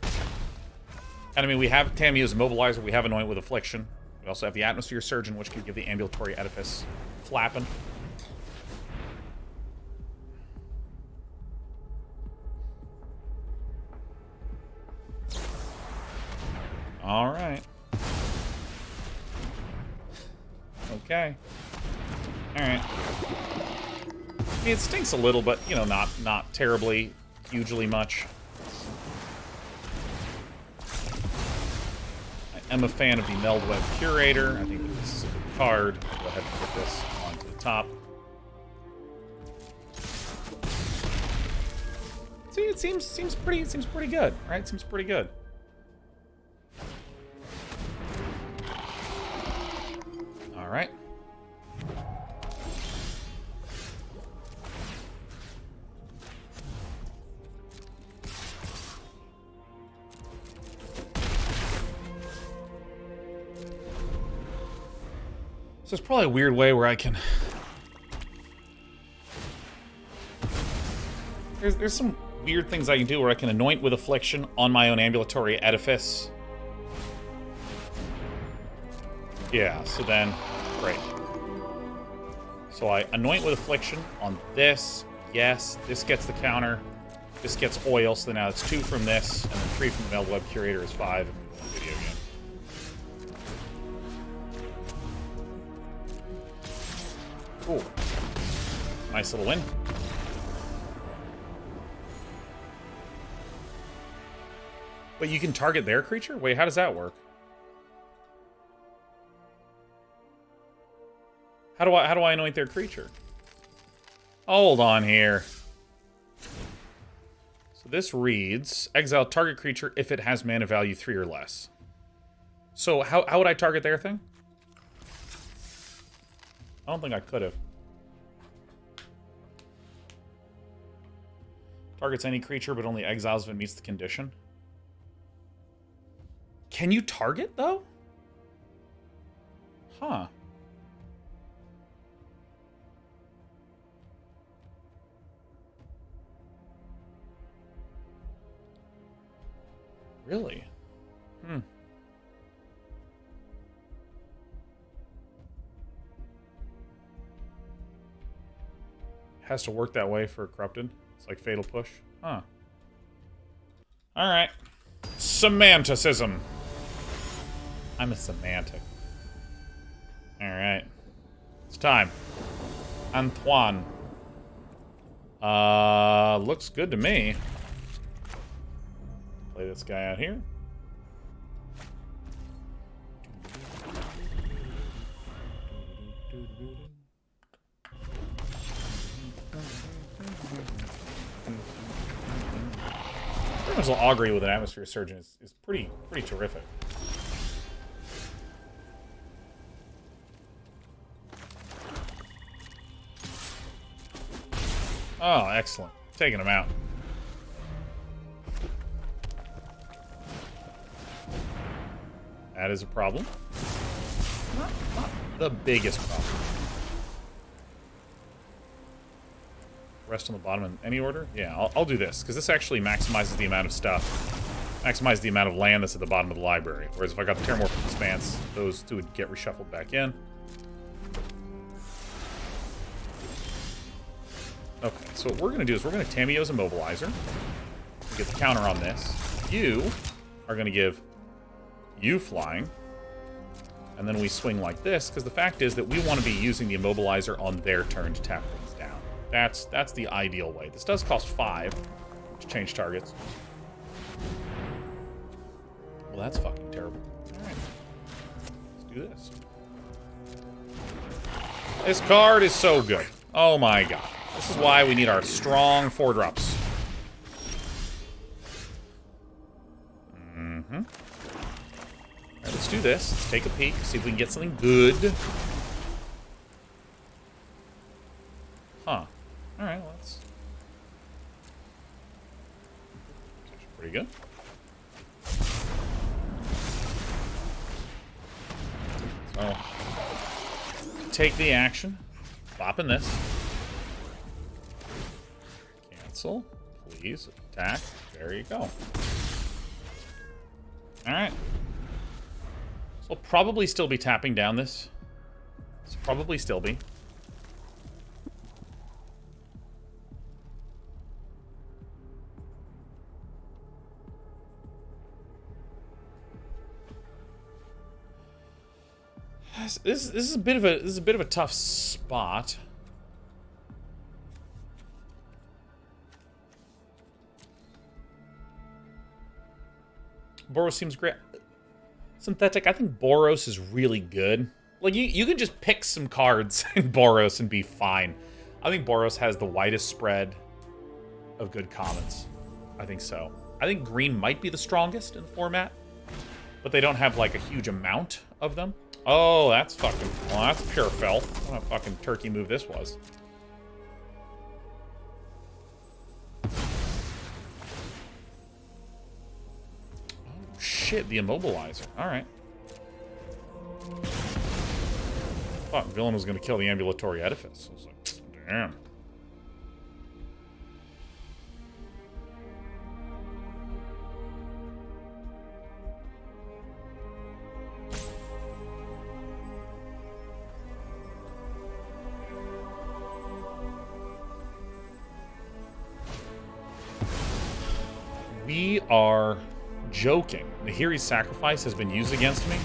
And I mean, we have Tamiyo's Immobilizer, we have Anoint with Affliction. We also have the Atmosphere Surgeon, which can give the Ambulatory Edifice flapping. Alright. Okay. Alright. I mean, it stinks a little, but, you know, not terribly, hugely much. I am a fan of the Meldweb Curator. I think that this is a good card. Go ahead and put this onto the top. See, it seems pretty good, right? Seems pretty good. All right. So it's probably a weird way where I can... There's some weird things I can do where I can anoint with Affliction on my own ambulatory edifice. Yeah, so then... Great. So I anoint with Affliction on this. Yes, this gets the counter. This gets oil, so now it's 2 from this, and then 3 from the Web Curator is 5, and we go on video again. Cool. Nice little win. But you can target their creature? Wait, how does that work? How do I anoint their creature? Hold on here. So this reads, exile target creature if it has mana value 3 or less. So how would I target their thing? I don't think I could have. Targets any creature, but only exiles if it meets the condition. Can you target, though? Huh. Really? Hmm. Has to work that way for Corrupted. It's like Fatal Push. Huh. Alright. Semanticism. I'm a semantic. Alright. It's time. Antoine. Looks good to me. Play this guy out here. Elemental Augury with an Atmosphere Surgeon is pretty terrific. Oh, excellent. Taking him out. That is a problem. Not the biggest problem. Rest on the bottom in any order? Yeah, I'll do this, because this actually maximizes the amount of stuff. Maximizes the amount of land that's at the bottom of the library. Whereas if I got the Terramorphic Expanse, those two would get reshuffled back in. Okay, so what we're going to do is we're going to Tamiyo's Immobilizer. Get the counter on this. You are going to give you flying. And then we swing like this, because the fact is that we want to be using the Immobilizer on their turn to tap things down. That's the ideal way. This does cost 5 to change targets. Well, that's fucking terrible. Alright. Let's do this. This card is so good. Oh my god. This is why we need our strong 4-drops. Mm-hmm. Alright, let's do this. Let's take a peek, see if we can get something good. Huh. Alright, well, that's actually pretty good. So, take the action. Bopping this. Cancel. Please. Attack. There you go. Alright. So we'll probably still be tapping down this. This will probably still be. This is a bit of a tough spot. Boros seems great. Synthetic, I think Boros is really good. Like, you can just pick some cards in Boros and be fine. I think Boros has the widest spread of good commons. I think so. I think green might be the strongest in the format, but they don't have, like, a huge amount of them. Oh, that's fucking... Well, that's pure filth. What a fucking turkey move this was. Oh, shit, the immobilizer. Alright. Thought villain was going to kill the ambulatory edifice. I was like, damn. We are joking. Nahiri's sacrifice has been used against me.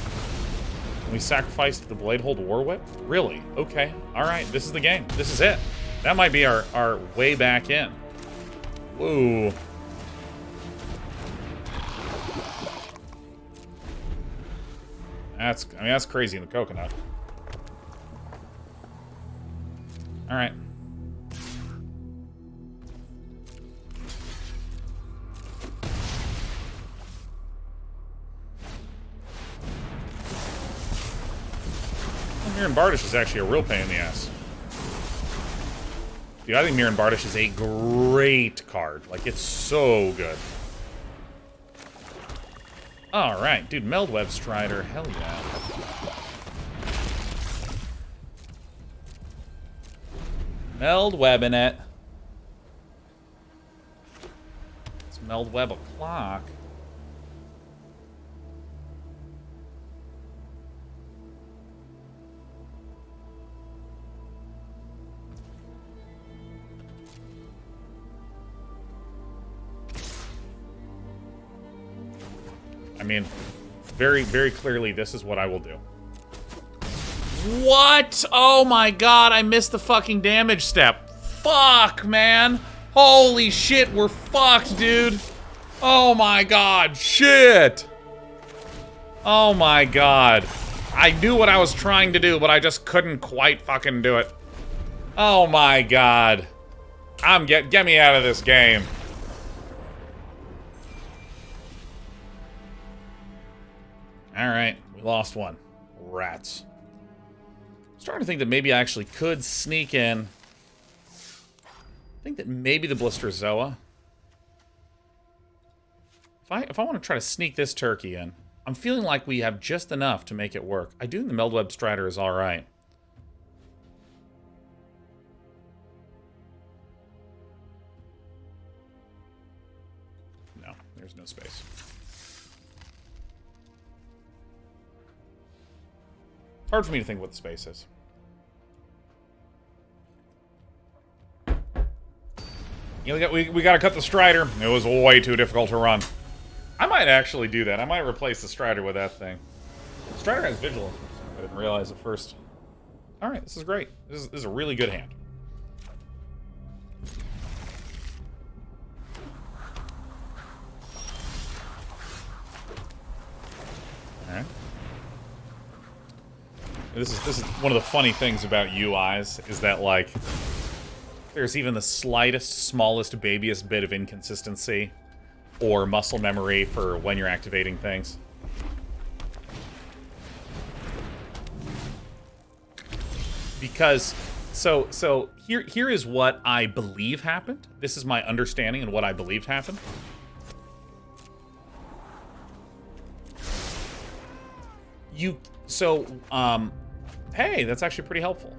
We sacrificed the Bladehold War Whip? Really? Okay. Alright, this is the game. This is it. That might be our way back in. Whoa. That's crazy in the coconut. Alright. Mirren Bardish is actually a real pain in the ass. Dude, I think Mirren Bardish is a great card. Like, it's so good. Alright, dude, Meldweb Strider, hell yeah. Meldwebbing it. It's Meldweb o'clock. I mean, very, very clearly, this is what I will do. What? Oh my god, I missed the fucking damage step. Fuck, man. Holy shit, we're fucked, dude. Oh my god, shit. Oh my god. I knew what I was trying to do, but I just couldn't quite fucking do it. Oh my god. Get me out of this game. Alright, we lost one. Rats. I'm starting to think that maybe I actually could sneak in. I think that maybe the Blister Zoa. If I want to try to sneak this turkey in, I'm feeling like we have just enough to make it work. I do think the Meldweb Strider is alright. No, there's no space. Hard for me to think what the space is. You know, we got to cut the Strider. It was way too difficult to run. I might actually do that. I might replace the Strider with that thing. Strider has Vigilance. I didn't realize at first. All right, this is great. This is a really good hand. All right. This is one of the funny things about UIs, is that, like, there's even the slightest, smallest, babiest bit of inconsistency or muscle memory for when you're activating things. Because, so here is what I believe happened. This is my understanding and what I believed happened. Hey, that's actually pretty helpful.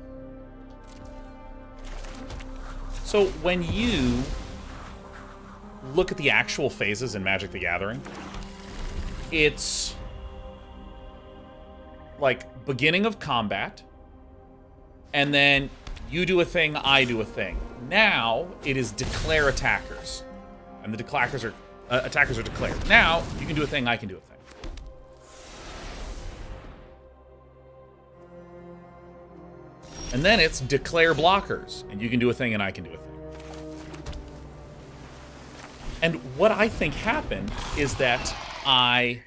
So when you look at the actual phases in Magic the Gathering, it's like beginning of combat, and then you do a thing, I do a thing. Now it is declare attackers, and the attackers are declared. Now you can do a thing, I can do a thing. And then it's declare blockers, and you can do a thing and I can do a thing. And what I think happened is that I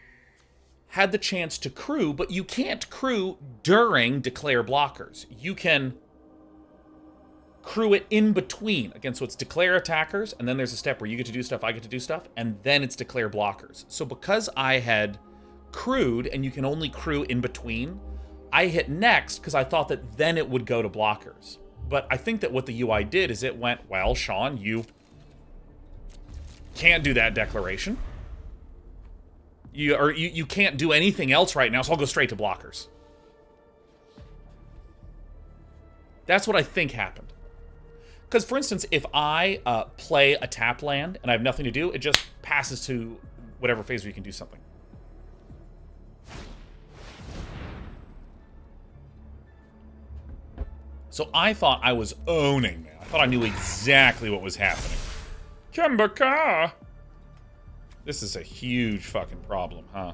had the chance to crew, but you can't crew during declare blockers. You can crew it in between. Again, so it's declare attackers, and then there's a step where you get to do stuff, I get to do stuff, and then it's declare blockers. So because I had crewed, and you can only crew in between, I hit next because I thought that then it would go to blockers. But I think that what the UI did is it went, well, Sean, you can't do that declaration. You can't do anything else right now, so I'll go straight to blockers. That's what I think happened. Because, for instance, if I play a tap land and I have nothing to do, it just passes to whatever phase where you can do something. So I thought I was owning, man. I thought I knew exactly what was happening. Kembaka! This is a huge fucking problem, huh?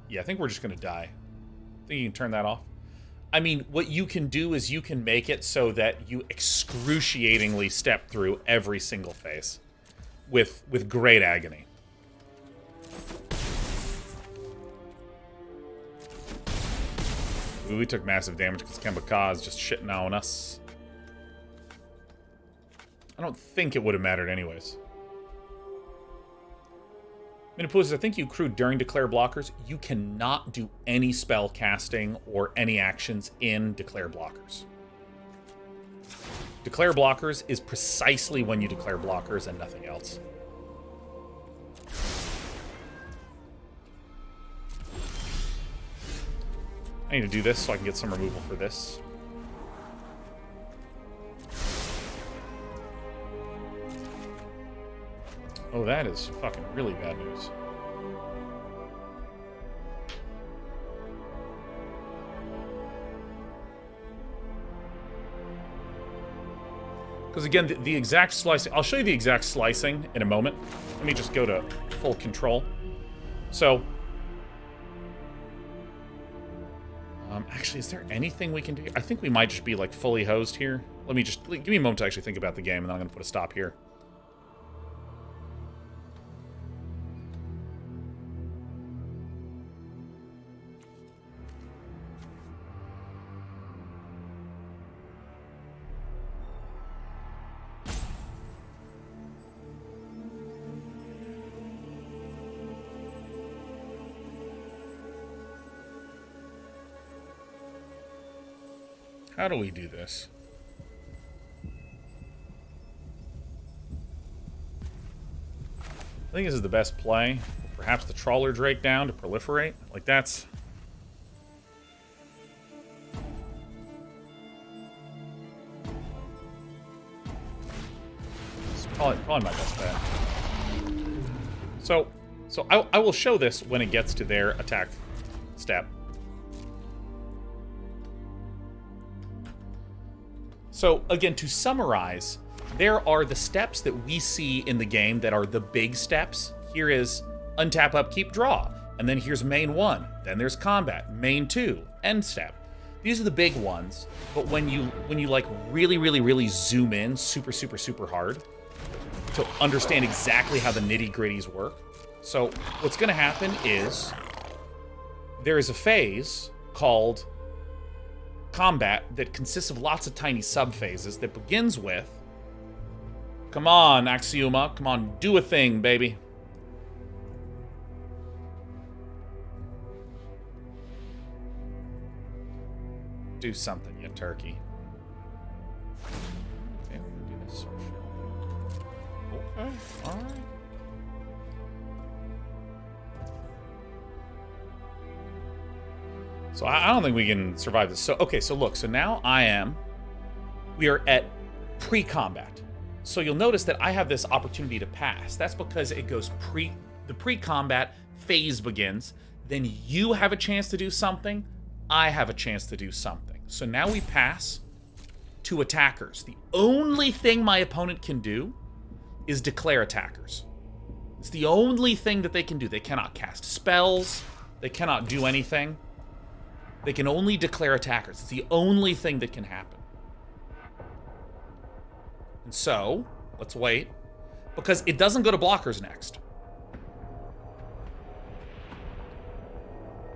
Yeah, I think we're just gonna die. I think you can turn that off. I mean, what you can do is you can make it so that you excruciatingly step through every single phase with great agony. Ooh, we took massive damage because Kembaka is just shitting on us. I don't think it would have mattered anyways. Minipus, I think you crewed during declare blockers. You cannot do any spell casting or any actions in declare blockers. Declare blockers is precisely when you declare blockers and nothing else. I need to do this so I can get some removal for this. Oh, that is fucking really bad news. Because again, the exact slicing... I'll show you the exact slicing in a moment. Let me just go to full control. So... actually, is there anything we can do? I think we might just be, like, fully hosed here. Let me just... Give me a moment to actually think about the game, and then I'm going to put a stop here. How do we do this? I think this is the best play. Perhaps the Trawler Drake down to proliferate. Like, that's... It's probably my best bet. So I will show this when it gets to their attack step. So, again, to summarize, there are the steps that we see in the game that are the big steps. Here is untap, upkeep, draw. And then here's main 1. Then there's combat. Main 2. End step. These are the big ones. But when you like really zoom in super hard to understand exactly how the nitty-gritties work. So what's going to happen is there is a phase called combat that consists of lots of tiny sub-phases that begins with, come on, Axioma, come on, do a thing, baby. Do something, you turkey. Okay, we're gonna do this. Okay, alright. So I don't think we can survive this. So, okay, so look. So now we are at pre-combat. So you'll notice that I have this opportunity to pass. That's because it goes the pre-combat phase begins. Then you have a chance to do something. I have a chance to do something. So now we pass to attackers. The only thing my opponent can do is declare attackers. It's the only thing that they can do. They cannot cast spells. They cannot do anything. They can only declare attackers. It's the only thing that can happen. And so, let's wait. Because it doesn't go to blockers next.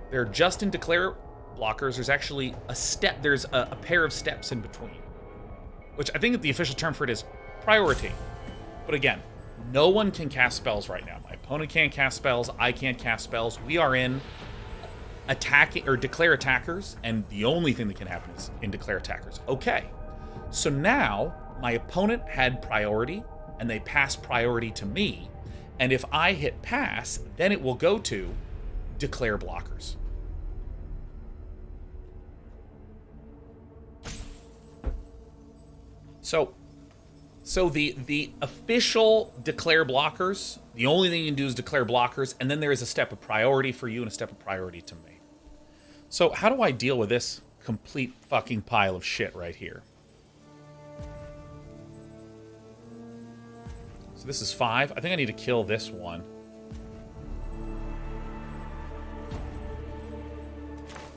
They're just in declare blockers. There's actually a step. There's a pair of steps in between, which I think the official term for it is priority. But again, no one can cast spells right now. My opponent can't cast spells. I can't cast spells. We are in attacking or declare attackers, and the only thing that can happen is in declare attackers. Okay, so now my opponent had priority, and they pass priority to me. And if I hit pass, then it will go to declare blockers. So the official declare blockers, the only thing you can do is declare blockers, and then there is a step of priority for you and a step of priority to me. So how do I deal with this complete fucking pile of shit right here? So this is 5. I think I need to kill this one.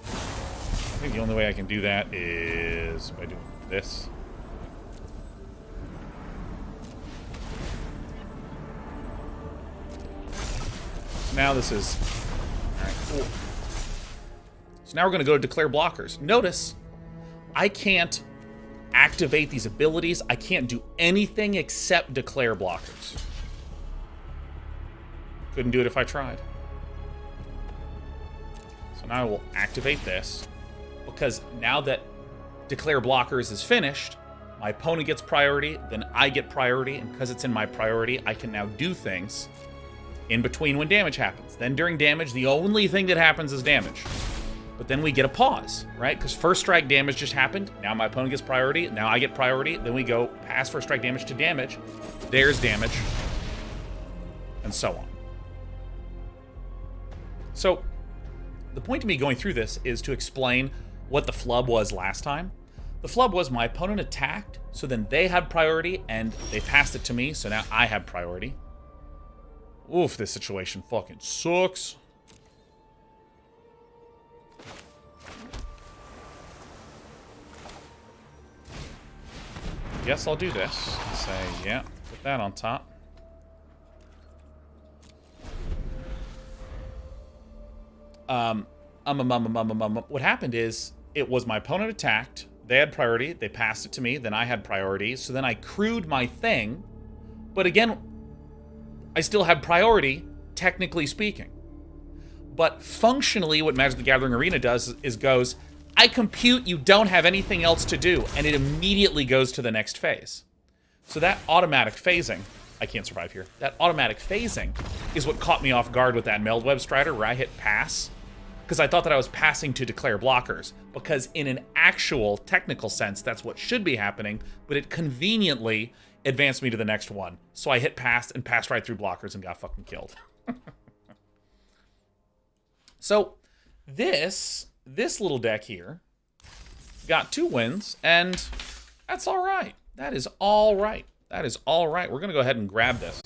I think the only way I can do that is by doing this. Now this is... Alright, cool. So now we're going to go to declare blockers. Notice, I can't activate these abilities. I can't do anything except declare blockers. Couldn't do it if I tried. So now I will activate this, because now that declare blockers is finished, my opponent gets priority, then I get priority, and because it's in my priority, I can now do things in between when damage happens. Then during damage, the only thing that happens is damage. But then we get a pause, right? Because first strike damage just happened. Now my opponent gets priority. Now I get priority. Then we go past first strike damage to damage. There's damage. And so on. So the point of me going through this is to explain what the flub was last time. The flub was my opponent attacked, so then they had priority, and they passed it to me, so now I have priority. Oof, this situation fucking sucks. Guess I'll do this. Say, yeah, put that on top. What happened is, it was my opponent attacked, they had priority, they passed it to me, then I had priority, so then I crewed my thing, but again, I still have priority, technically speaking. But functionally, what Magic the Gathering Arena does is goes, I compute you don't have anything else to do, and it immediately goes to the next phase. So that automatic phasing, I can't survive here, that automatic phasing is what caught me off guard with that Meldweb Strider where I hit pass, because I thought that I was passing to declare blockers, because in an actual technical sense, that's what should be happening, but it conveniently advanced me to the next one. So I hit pass and passed right through blockers and got fucking killed. So this little deck here got 2 wins, and that's all right. That is all right. That is all right. We're going to go ahead and grab this.